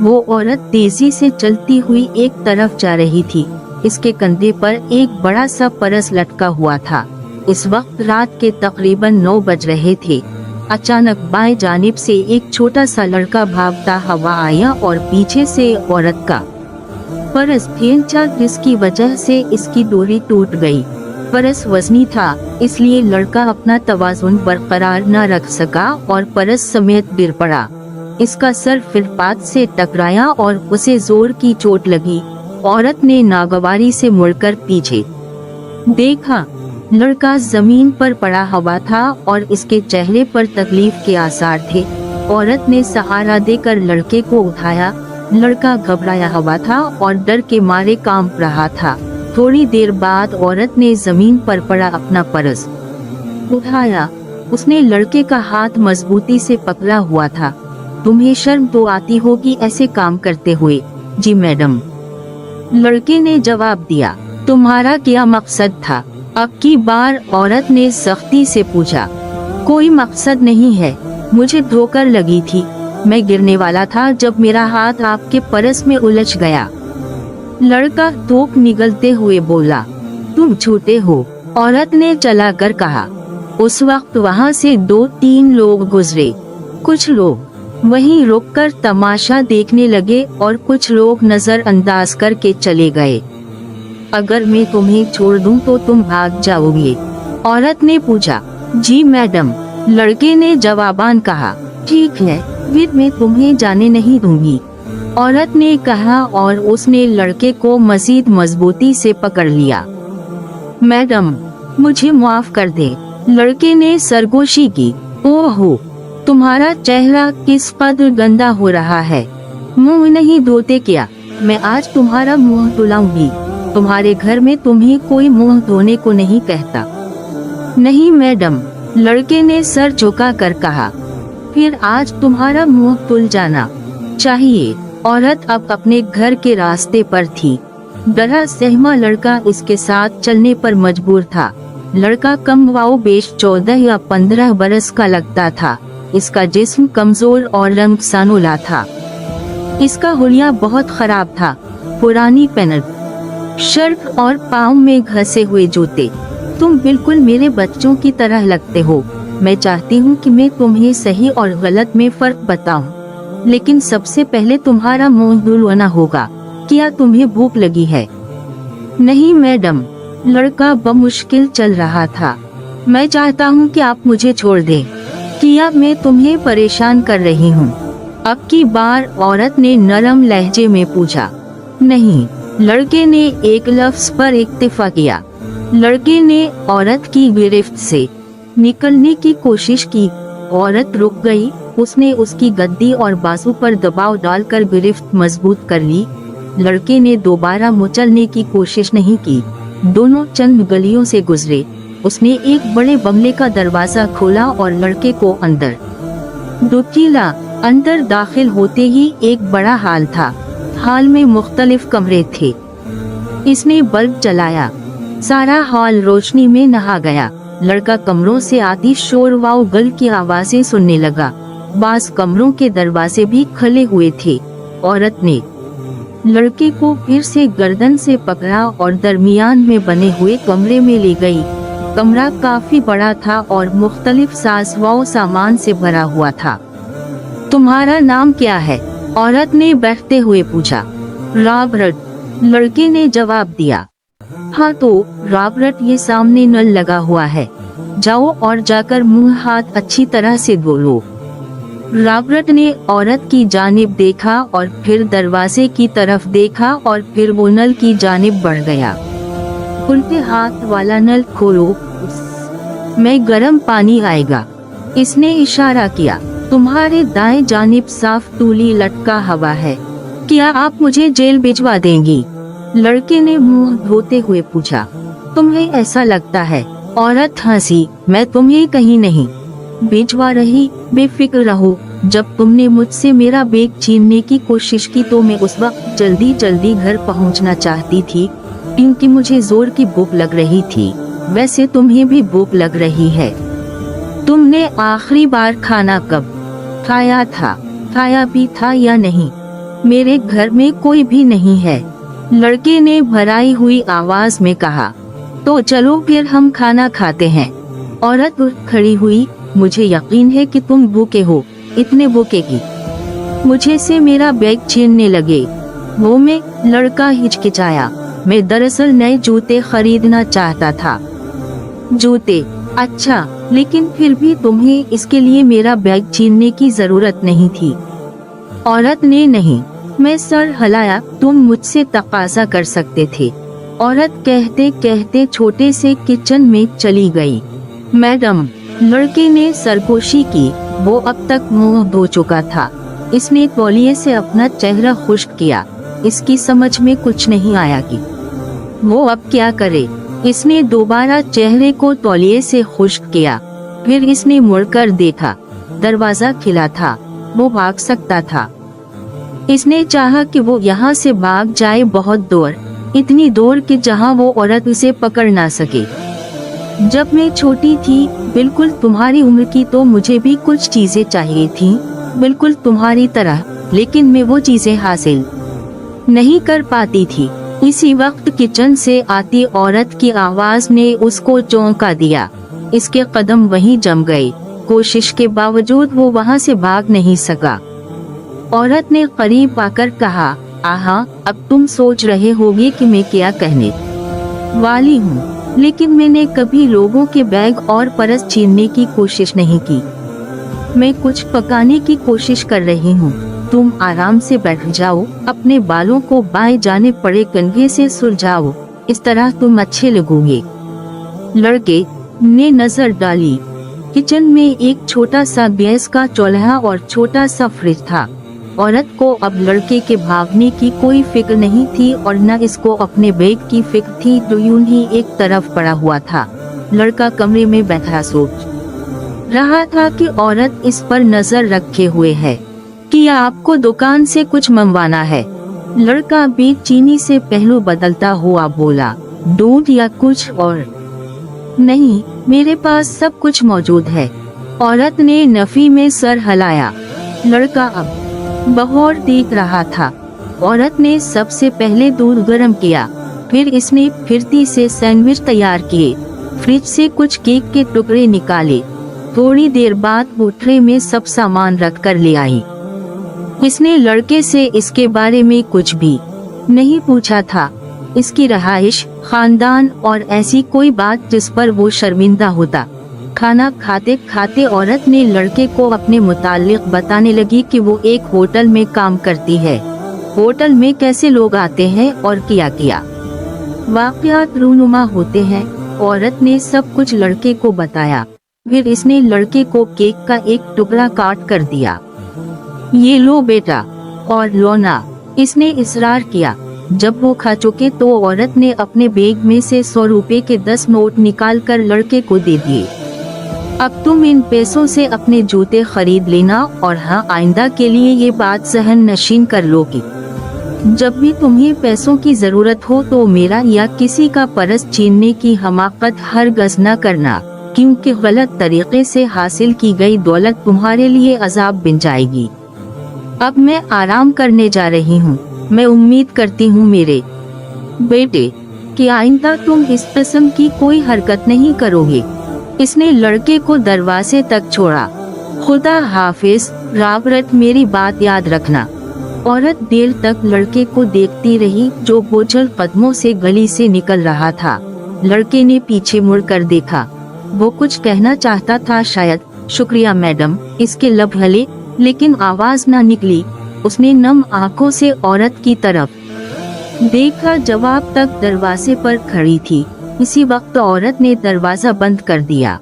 वो औरत तेजी से चलती हुई एक तरफ जा रही थी। इसके कंधे पर एक बड़ा सा परस लटका हुआ था। इस वक्त रात के तकरीबन 9 बज रहे थे। अचानक बाएं जानिब से एक छोटा सा लड़का भागता हुआ आया और पीछे से औरत का परस खींचा, जिसकी वजह से इसकी डोरी टूट गई। परस वजनी था, इसलिए लड़का अपना तवाज़ुन बरकरार न रख सका और परस समेत गिर पड़ा। इसका सर फुटपाथ से टकराया और उसे जोर की चोट लगी। औरत ने नागवारी से मुड़कर पीछे देखा। लड़का जमीन पर पड़ा हुआ था और इसके चेहरे पर तकलीफ के आसार थे। औरत ने सहारा देकर लड़के को उठाया। लड़का घबराया हुआ था और डर के मारे कांप रहा था। थोड़ी देर बाद औरत ने जमीन पर पड़ा अपना परस उठाया। उसने लड़के का हाथ मजबूती से पकड़ा हुआ था। तुम्हें शर्म तो आती होगी ऐसे काम करते हुए। जी मैडम, लड़के ने जवाब दिया। तुम्हारा क्या मकसद था? अब की बार औरत ने सख्ती से पूछा। कोई मकसद नहीं है, मुझे ठोकर लगी थी। मैं गिरने वाला था जब मेरा हाथ आपके परस में उलझ गया। लड़का थूक निगलते हुए बोला। तुम झूठे हो, औरत ने चलाकर कहा। उस वक्त वहाँ से 2-3 लोग गुजरे। कुछ लोग वहीं रुककर तमाशा देखने लगे और कुछ लोग नजरअंदाज करके चले गए। अगर मैं तुम्हें छोड़ दूं तो तुम भाग जाओगे? औरत ने पूछा। जी मैडम, लड़के ने जवाबान कहा। ठीक है, फिर मैं तुम्हें जाने नहीं दूंगी, औरत ने कहा और उसने लड़के को मजीद मजबूती से पकड़ लिया। मैडम, मुझे माफ कर दे, लड़के ने सरगोशी की। ओहो, तुम्हारा चेहरा किस कदर गंदा हो रहा है। मुंह नहीं धोते क्या? मैं आज तुम्हारा मुंह धुलाऊंगी। तुम्हारे घर में तुम्हें कोई मुंह धोने को नहीं कहता। नहीं मैडम, लड़के ने सर झुका कर कहा। फिर आज तुम्हारा मुंह धुल जाना चाहिए। औरत अब अपने घर के रास्ते पर थी। डरा सहमा लड़का इसके साथ चलने पर मजबूर था। लड़का कम वाओ बेश 14 या 15 बरस का लगता था। इसका जिस्म कमजोर और रंग सानुला था। इसका हुलिया बहुत खराब था। पुरानी पैंट शर्ट और पाँव में घसे हुए जूते। तुम बिल्कुल मेरे बच्चों की तरह लगते हो। मैं चाहती हूँ कि मैं तुम्हें सही और गलत में फर्क बताऊं, लेकिन सबसे पहले तुम्हारा मुंह धुलवाना होगा। क्या तुम्हें भूख लगी है? नहीं मैडम, लड़का बमुश्किल चल रहा था। मैं चाहता हूँ कि आप मुझे छोड़ दें। क्या मैं तुम्हें परेशान कर रही हूँ? अब की बार औरत ने नरम लहजे में पूछा। नहीं, लड़के ने एक लफ्ज पर इक्तिफा किया। लड़के ने औरत की गिरफ्त से निकलने की कोशिश की। औरत रुक गई। उसने उसकी गद्दी और बाजू पर दबाव डालकर गिरफ्त मजबूत कर ली। लड़के ने दोबारा मुचलने की कोशिश नहीं की। दोनों चंद गलियों से गुजरे। उसने एक बड़े बंगले का दरवाजा खोला और लड़के को अंदर ढकेला। अंदर दाखिल होते ही एक बड़ा हाल था। हाल में मुख्तलिफ कमरे थे। इसने बल्ब जलाया। सारा हॉल रोशनी में नहा गया। लड़का कमरों से आती शोर व गल की आवाजें सुनने लगा। बास कमरों के दरवाजे भी खुले हुए थे। औरत ने लड़के को फिर से गर्दन से पकड़ा और दरमियान में बने हुए कमरे में ले गई। कमरा काफी बड़ा था और मुख्तलिफ साज व सामान से भरा हुआ था। तुम्हारा नाम क्या है? औरत ने बैठते हुए पूछा। रॉबर्ट, लड़के ने जवाब दिया। हाँ तो रॉबर्ट, ये सामने नल लगा हुआ है, जाओ और जाकर मुंह हाथ अच्छी तरह से धो लो। रॉबर्ट ने औरत की जानिब देखा और फिर दरवाजे की तरफ देखा और फिर वो नल की जानिब बढ़ गया। उल्टे हाथ वाला नल खोलो, में गर्म पानी आएगा। इसने इशारा किया। तुम्हारे दाएं जानिब साफ तूली लटका हुआ है। क्या आप मुझे जेल भिजवा देंगी? लड़के ने मुंह धोते हुए पूछा। तुम्हें ऐसा लगता है? औरत हंसी। मैं तुम्हें कहीं नहीं भिजवा रही, बेफिक्र रहो। जब तुमने मुझसे मेरा बैग छीनने की कोशिश की तो मैं उस वक्त जल्दी जल्दी घर पहुंचना चाहती थी, क्योंकि मुझे जोर की भूख लग रही थी। वैसे तुम्हें भी भूख लग रही है। तुमने आखिरी बार खाना कब खाया था? खाया भी था या नहीं? मेरे घर में कोई भी नहीं है। लड़के ने भराई हुई आवाज में कहा। तो चलो फिर हम खाना खाते हैं। औरत उठ खड़ी हुई। मुझे यकीन है कि तुम भूखे हो, इतने भूखे की मुझे से मेरा बैग छीनने लगे। वो में लड़का हिचकिचाया। मैं दरअसल नए जूते खरीदना चाहता था। जूते? अच्छा, लेकिन फिर भी तुम्हें इसके लिए मेरा बैग छीनने की जरूरत नहीं थी। औरत ने नहीं। मैं सर हिलाया। तुम मुझसे तकाजा कर सकते थे। औरत कहते कहते छोटे से किचन में चली गई। मैडम, लड़के ने सरगोशी की। वो अब तक मुंह धो चुका था। इसने तौलिए से अपना चेहरा खुश्क किया। इसकी समझ में कुछ नहीं आया कि वो अब क्या करे। इसने दोबारा चेहरे को तौलिए से खुश्क किया। फिर इसने मुड़कर देखा। दरवाजा खुला था। वो भाग सकता था। इसने चाहा कि वो यहाँ से भाग जाए बहुत दूर, इतनी दूर कि जहाँ वो औरत उसे पकड़ ना सके। जब मैं छोटी थी, बिल्कुल तुम्हारी उम्र की, तो मुझे भी कुछ चीजें चाहिए थीं, बिल्कुल तुम्हारी तरह, लेकिन मैं वो चीजें हासिल नहीं कर पाती थी। इसी वक्त किचन से आती औरत की आवाज ने उसको चौंका दिया। इसके कदम वहीं जम गए। कोशिश के बावजूद वो वहाँ से भाग नहीं सका। औरत ने करीब आकर कहा, आहा, अब तुम सोच रहे होगे कि मैं क्या कहने वाली हूँ, लेकिन मैंने कभी लोगों के बैग और पर्स छीनने की कोशिश नहीं की। मैं कुछ पकाने की कोशिश कर रही हूँ। तुम आराम से बैठ जाओ, अपने बालों को बाएं जाने पड़े कंघे से सुलझाओ, इस तरह तुम अच्छे लगोगे। लड़के ने नजर डाली। किचन में एक छोटा सा गैस का चूल्हा और छोटा सा फ्रिज था। औरत को अब लड़के के भागने की कोई फिक्र नहीं थी और न इसको अपने बैग की फिक्र थी जो यूं ही एक तरफ पड़ा हुआ था। लड़का कमरे में बैठा सोच रहा था कि औरत इस पर नजर रखे हुए है कि आपको दुकान से कुछ मंगवाना है। लड़का भी चीनी से पहलू बदलता हुआ बोला, दूध या कुछ और? नहीं, मेरे पास सब कुछ मौजूद है। औरत ने नफी में सर हिलाया। लड़का अब बहुत देख रहा था। औरत ने सबसे पहले दूध गर्म किया, फिर इसने फिरती से सैंडविच तैयार किए, फ्रिज से कुछ केक के टुकड़े निकाले। थोड़ी देर बाद वो ट्रे में सब सामान रख कर ले आई। इसने लड़के से इसके बारे में कुछ भी नहीं पूछा था, इसकी रहाइश, खानदान और ऐसी कोई बात जिस पर वो शर्मिंदा होता। खाना खाते खाते औरत ने लड़के को अपने मुताल्लिक बताने लगी कि वो एक होटल में काम करती है, होटल में कैसे लोग आते हैं और क्या किया वाक़यात रूनुमा होते हैं। औरत ने सब कुछ लड़के को बताया। फिर इसने लड़के को केक का एक टुकड़ा काट कर दिया। ये लो बेटा, और लो ना, इसने इसरार किया। जब वो खा चुके तो औरत ने अपने बैग में से 100 रुपए के 10 नोट निकाल कर लड़के को दे दिए। अब तुम इन पैसों से अपने जूते खरीद लेना, और हाँ, आइंदा के लिए ये बात जहन नशीन कर लो कि जब भी तुम्हें पैसों की जरूरत हो तो मेरा या किसी का पर्स छीनने की हमाकत हरगज़ न करना, क्योंकि गलत तरीके से हासिल की गई दौलत तुम्हारे लिए अजाब बन जाएगी। अब मैं आराम करने जा रही हूँ। मैं उम्मीद करती हूँ मेरे बेटे कि आइंदा तुम इस किस्म की कोई हरकत नहीं करोगे। इसने लड़के को दरवाजे तक छोड़ा। खुदा हाफिज रॉबर्ट, मेरी बात याद रखना। औरत देर तक लड़के को देखती रही जो बोझल कदमों से गली से निकल रहा था। लड़के ने पीछे मुड़कर देखा। वो कुछ कहना चाहता था शायद, शुक्रिया मैडम, इसके लब हिले, लेकिन आवाज न निकली। उसने नम आंखों से औरत की तरफ देखा, जवाब तक दरवाजे पर खड़ी थी। इसी वक्त औरत ने दरवाजा बंद कर दिया।